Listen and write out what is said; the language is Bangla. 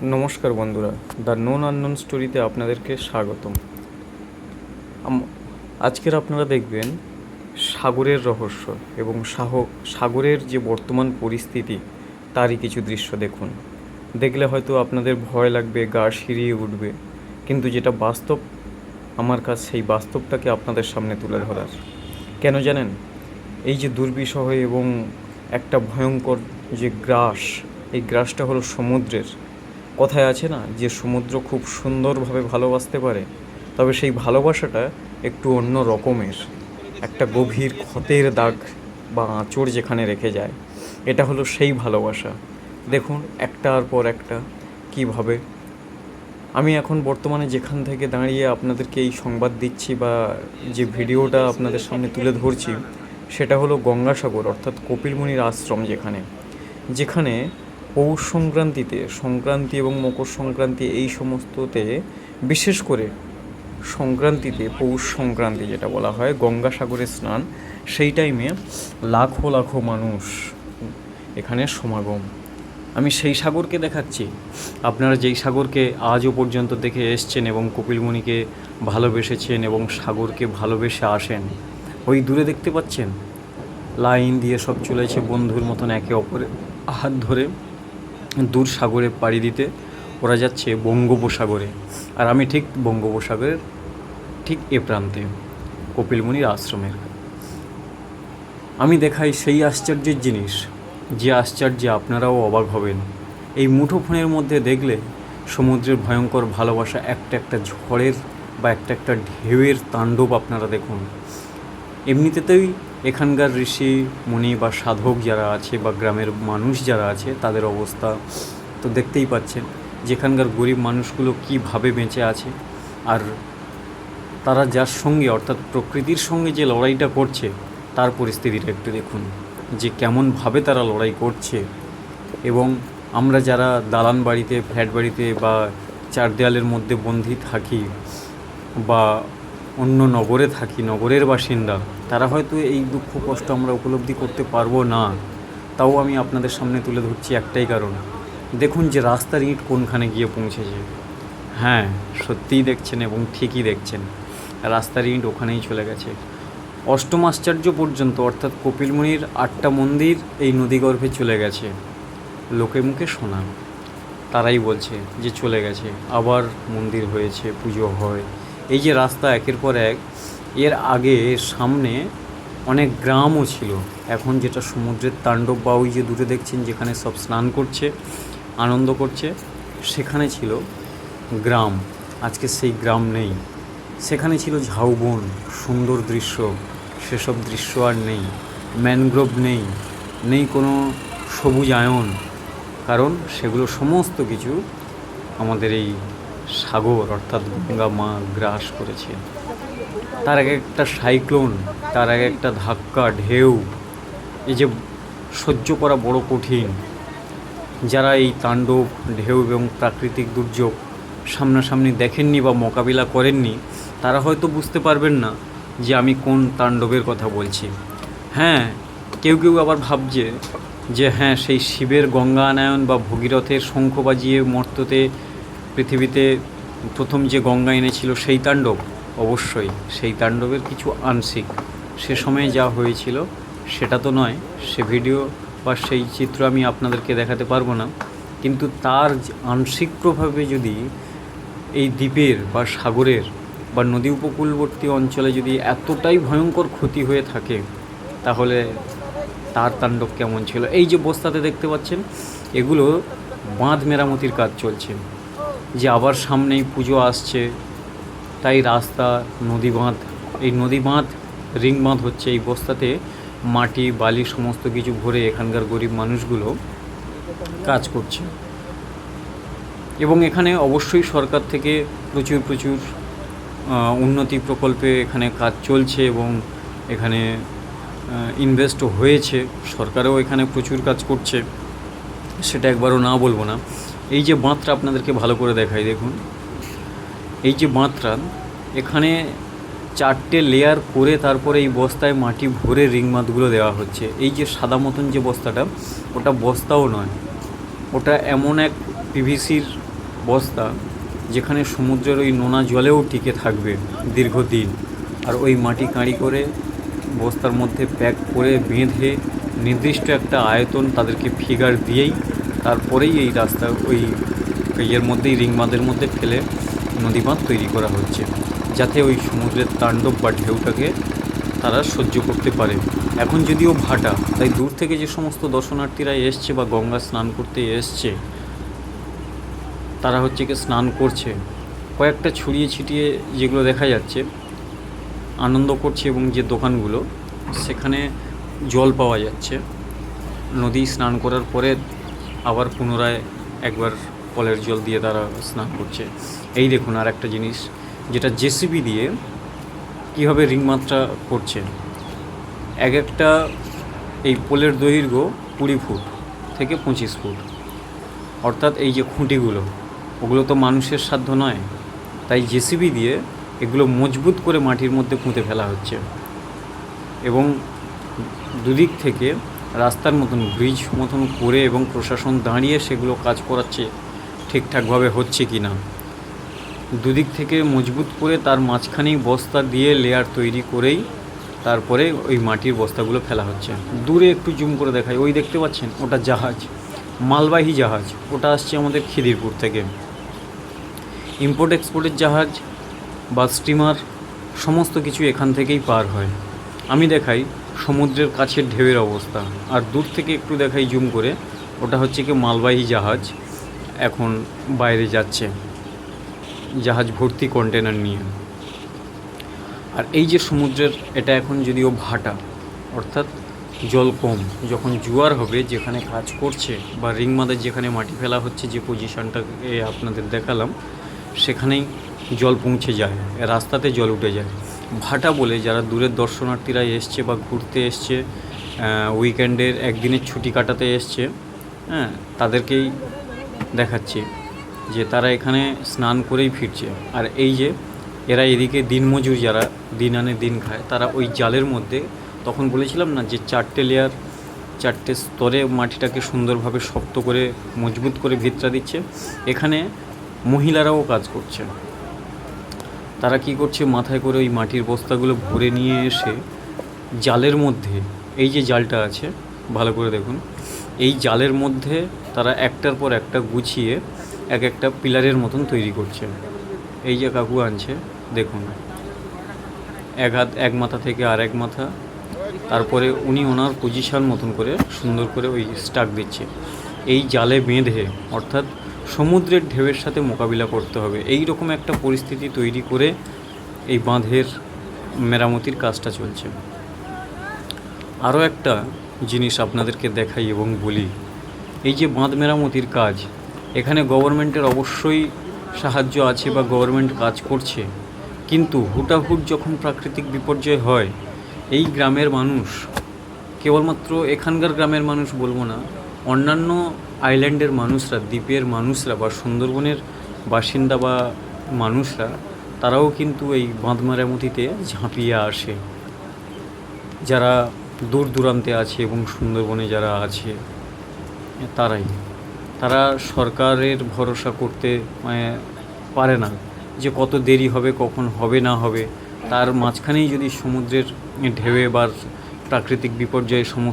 নমস্কার বন্ধুরা, দ্য নোন আননোন স্টোরিতে আপনাদেরকে স্বাগতম। আজকের আপনারা দেখবেন সাগরের রহস্য এবং সাগরের যে বর্তমান পরিস্থিতি তারই কিছু দৃশ্য দেখুন। দেখলে হয়তো আপনাদের ভয় লাগবে, গা শিরিয়ে উঠবে, কিন্তু যেটা বাস্তব, আমার কাছ সেই বাস্তবটাকে আপনাদের সামনে তুলে ধরার। কেন জানেন? এই যে দুর্বিষহ এবং একটা ভয়ঙ্কর যে গ্রাস, এই গ্রাসটা হলো সমুদ্রের। কথায় আছে না যে সমুদ্র খুব সুন্দরভাবে ভালোবাসতে পারে, তবে সেই ভালোবাসাটা একটু অন্য রকমের, একটা গভীর ক্ষতের দাগ বা আঁচড় যেখানে রেখে যায়, এটা হলো সেই ভালোবাসা। দেখুন একটার পর একটা কীভাবে আমি এখন বর্তমানে যেখান থেকে দাঁড়িয়ে আপনাদেরকে এই সংবাদ দিচ্ছি বা যে ভিডিওটা আপনাদের সামনে তুলে ধরছি, সেটা হলো গঙ্গাসাগর অর্থাৎ কপিলমুনির আশ্রম, যেখানে পৌষ সংক্রান্তি এবং মকর সংক্রান্তি এই সমস্ততে, বিশেষ করে সংক্রান্তিতে, পৌষ সংক্রান্তি যেটা বলা হয় গঙ্গাসাগরে স্নান, সেই টাইমে লাখো লাখো মানুষ এখানে সমাগম। আমি সেই সাগরকে দেখাচ্ছি। আপনারা যেই সাগরকে আজও পর্যন্ত দেখে এসছেন এবং কপিলমুনিকে ভালোবেসেছেন এবং সাগরকে ভালোবেসে আসেন, ওই দূরে দেখতে পাচ্ছেন লাইন দিয়ে সব চলেছে বন্ধুর মতন একে অপরের হাত ধরে দূর সাগরে পাড়ি দিতে। ওরা যাচ্ছে বঙ্গোপসাগরে, আর আমি ঠিক বঙ্গোপসাগরের ঠিক এ প্রান্তে কপিলমুনির আশ্রমের। আমি দেখাই সেই আশ্চর্যের জিনিস, যে আশ্চর্যে আপনারাও অবাক হবেন। এই মুঠোফোনের মধ্যে দেখলে সমুদ্রের ভয়ঙ্কর ভালোবাসা, একটা একটা ঝড়ের বা একটা একটা ঢেউয়ের তাণ্ডব আপনারা দেখুন। এমনিতেই এখানকার ঋষি মুনি বা সাধক যারা আছে বা গ্রামের মানুষ যারা আছে, তাদের অবস্থা তো দেখতেই পাচ্ছেন, যেখানকার গরিব মানুষগুলো কীভাবে বেঁচে আছে। আর তারা যার সঙ্গে অর্থাৎ প্রকৃতির সঙ্গে যে লড়াইটা করছে, তার পরিস্থিতিটা একটু দেখুন যে কেমনভাবে তারা লড়াই করছে। এবং আমরা যারা দালান বাড়িতে, ফ্ল্যাট বাড়িতে বা চার দেয়ালের মধ্যে বন্দি থাকি বা অন্য নগরে থাকি, নগরের বাসিন্দা, তারা হয়তো এই দুঃখ কষ্ট আমরা উপলব্ধি করতে পারবো না। তাও আমি আপনাদের সামনে তুলে ধরছি একটাই কারণ। দেখুন যে রাস্তার ইঁট কোনখানে গিয়ে পৌঁছেছে। হ্যাঁ, সত্যিই দেখছেন এবং ঠিকই দেখছেন, রাস্তার ইঁট ওখানেই চলে গেছে। অষ্টম আশ্চর্য পর্যন্ত অর্থাৎ কপিলমুনির 8টা মন্দির এই নদীগর্ভে চলে গেছে। লোকে মুখে শোনা, তারাই বলছে যে চলে গেছে, আবার মন্দির হয়েছে, পুজো হয়। এই যে রাস্তা একের পর এক, এর আগে সামনে অনেক গ্রামও ছিল। এখন যেটা সমুদ্রের তাণ্ডব বা ওই যে দূরে দেখছেন যেখানে সব স্নান করছে, আনন্দ করছে, সেখানে ছিল গ্রাম। আজকে সেই গ্রাম নেই। সেখানে ছিল ঝাউবন, সুন্দর দৃশ্য, সেসব দৃশ্য আর নেই। ম্যানগ্রোভ নেই, নেই কোনো সবুজায়ন, কারণ সেগুলো সমস্ত কিছু আমাদের এই সাগর অর্থাৎ গঙ্গা মা গ্রাস করেছে। তার আগে একটা সাইক্লোন, তার আগে একটা ধাক্কা, ঢেউ, এই যে সহ্য করা বড় কঠিন। যারা এই তাণ্ডব, ঢেউ এবং প্রাকৃতিক দুর্যোগ সামনাসামনি দেখেননি বা মোকাবিলা করেননি, তারা হয়তো বুঝতে পারবেন না যে আমি কোন তাণ্ডবের কথা বলছি। হ্যাঁ, কেউ কেউ আবার ভাবছে যে হ্যাঁ, সেই শিবের গঙ্গায়ন বা ভগীরথের শঙ্খ বাজিয়ে মর্ত্যতে পৃথিবীতে প্রথম যে গঙ্গা এনেছিল সেই তাণ্ডব। অবশ্যই সেই তাণ্ডবের কিছু আংশিক, সে সময়ে যা হয়েছিল সেটা তো নয়, সে ভিডিও বা সেই চিত্র আমি আপনাদেরকে দেখাতে পারবো না, কিন্তু তার আংশিক প্রভাবে যদি এই দ্বীপের বা সাগরের বা নদী উপকূলবর্তী অঞ্চলে যদি এতটাই ভয়ঙ্কর ক্ষতি হয়ে থাকে, তাহলে তার তাণ্ডব কেমন ছিল। এই যে বস্তাতে দেখতে পাচ্ছেন, এগুলো বাঁধ মেরামতির কাজ চলছে, যে আবার সামনেই পুজো আসছে, তাই রাস্তা, নদী বাঁধ, এই নদী বাঁধ, রিং বাঁধ হচ্ছে। এই বস্তাতে মাটি, বালি সমস্ত কিছু ভরে এখানকার গরিব মানুষগুলো কাজ করছে। এবং এখানে অবশ্যই সরকার থেকে প্রচুর উন্নতি প্রকল্পে এখানে কাজ চলছে এবং এখানে ইনভেস্টও হয়েছে। সরকারও এখানে প্রচুর কাজ করছে, সেটা একবারও না বলবো না। এই যে বাঁধটা আপনাদেরকে ভালো করে দেখাই, দেখুন এই যে বাঁধটা, এখানে 4টে লেয়ার করে তারপরে এই বস্তায় মাটি ভরে রিং বাঁধগুলো দেওয়া হচ্ছে। এই যে সাদা মতন যে বস্তাটা, ওটা বস্তাও নয়, ওটা এমন এক পিভিসির বস্তা, যেখানে সমুদ্রের ওই নোনা জলেও টিকে থাকবে দীর্ঘদিন। আর ওই মাটি কাঁড়ি করে বস্তার মধ্যে প্যাক করে বেঁধে নির্দিষ্ট একটা আয়তন তাদেরকে ফিগার দিয়েই তারপরেই এই রাস্তা ওই ইয়ের মধ্যেই রিং বাঁধের মধ্যে ফেলে নদী বাঁধ তৈরি করা হচ্ছে, যাতে ওই সমুদ্রের তাণ্ডব বা ঢেউটাকে তারা সহ্য করতে পারে। এখন যদিও ভাটা, তাই দূর থেকে যে সমস্ত দর্শনার্থীরা এসছে বা গঙ্গা স্নান করতে এসছে, তারা হচ্ছে কি স্নান করছে, কয়েকটা ছড়িয়ে ছিটিয়ে যেগুলো দেখা যাচ্ছে আনন্দ করছে, এবং যে দোকানগুলো সেখানে জল পাওয়া যাচ্ছে। নদী স্নান করার পরে আবার পুনরায় একবার কলের জল দিয়ে তারা স্নান করছে। এই দেখুন আর একটা জিনিস, যেটা জেসিবি দিয়ে কীভাবে রিংমাত্রা করছে। এক একটা এই পোলের দৈর্ঘ্য 20 ফুট থেকে 25 ফুট, অর্থাৎ এই যে খুঁটিগুলো, ওগুলো তো মানুষের সাধ্য নয়, তাই জেসিবি দিয়ে এগুলো মজবুত করে মাটির মধ্যে পুঁতে ফেলা হচ্ছে, এবং দুদিক থেকে রাস্তার মতন ব্রিজ মতন করে এবং প্রশাসন দাঁড়িয়ে সেগুলো কাজ করাচ্ছে ঠিকঠাকভাবে হচ্ছে কি না। দুদিক থেকে মজবুত করে তার মাঝখানেই বস্তা দিয়ে লেয়ার তৈরি করেই তারপরে ওই মাটির বস্তাগুলো ফেলা হচ্ছে। দূরে একটু জুম করে দেখাই, ওই দেখতে পাচ্ছেন ওটা জাহাজ, মালবাহী জাহাজ, ওটা আসছে আমাদের খিদিরপুর থেকে। ইম্পোর্ট এক্সপোর্টের জাহাজ বা স্টিমার সমস্ত কিছু এখান থেকেই পার হয়। আমি দেখাই সমুদ্রের কাছের ঢেউয়ের অবস্থা, আর দূর থেকে একটু দেখাই জুম করে, ওটা হচ্ছে কি মালবাহী জাহাজ এখন বাইরে যাচ্ছে, জাহাজ ভর্তি কন্টেনার নিয়ে। আর এই যে সমুদ্রের এটা এখন যদিও ভাটা, অর্থাৎ জল কম, যখন জোয়ার হবে যেখানে কাজ করছে বা রিং বাঁধের যেখানে মাটি ফেলা হচ্ছে, যে পজিশনটাকে আপনাদের দেখালাম, সেখানেই জল পৌঁছে যায়, রাস্তাতে জল উঠে যায়। ভাটা বলে যারা দূরের দর্শনার্থীরা এসছে বা ঘুরতে এসছে, উইকেন্ডের একদিনের ছুটি কাটাতে এসছে, হ্যাঁ, তাদেরকেই দেখাচ্ছি যে তারা এখানে স্নান করেই ফিরছে। আর এই যে এরা এদিকে দিনমজুর যারা দিন আনে দিন খায়, তারা ওই জালের মধ্যে, তখন বলেছিলাম না যে 4টে লেয়ার 4টে স্তরে মাটিটাকে সুন্দরভাবে শক্ত করে মজবুত করে ভিতরা দিচ্ছে, এখানে মহিলারাও কাজ করছে। তারা কি করছে, মাথায় করে ওই মাটির বস্তাগুলো ভরে নিয়ে এসে জালের মধ্যে, এই যে জালটা আছে ভালো করে দেখুন, এই জালের মধ্যে তারা একটার পর একটা গুছিয়ে এক একটা পিলারের মতন তৈরি করছে। এই যে কাকু আনছে দেখুন, এক হাত এক মাথা থেকে আর এক মাথা, তারপরে উনি ওনার পজিশন মতন করে সুন্দর করে ওই স্টাক দিচ্ছে। এই জালে বেঁধে, অর্থাৎ সমুদ্রের ঢেউয়ের সাথে মোকাবিলা করতে হবে, এই রকম একটা পরিস্থিতি তৈরি করে এই বাঁধের মেরামতির কাজটা চলছে। আরও একটা জিনিস আপনাদেরকে দেখাই এবং বলি, এই যে বাঁধ মেরামতির কাজ, এখানে গভর্নমেন্টের অবশ্যই সাহায্য আছে বা গভর্নমেন্ট কাজ করছে, কিন্তু হুটাহুট যখন প্রাকৃতিক বিপর্যয় হয়, এই গ্রামের মানুষ, কেবলমাত্র এখানকার গ্রামের মানুষ বলবো না, অন্যান্য আইল্যান্ডের মানুষরা, দ্বীপের মানুষরা বা সুন্দরবনের বাসিন্দা বা মানুষরা, তারাও কিন্তু এই বাঁধ মেরামতিতে ঝাঁপিয়ে আসে। যারা দূর দূরান্তে আছে এবং সুন্দরবনে যারা আছে, তারা সরকারের ভরসা করতে পারে না যে কত দেরি হবে, কখন হবে না হবে। তার মাঝখানেই যদি সমুদ্রের ঢেউয়ে বা প্রাকৃতিক বিপর্যয়ে সমস্ত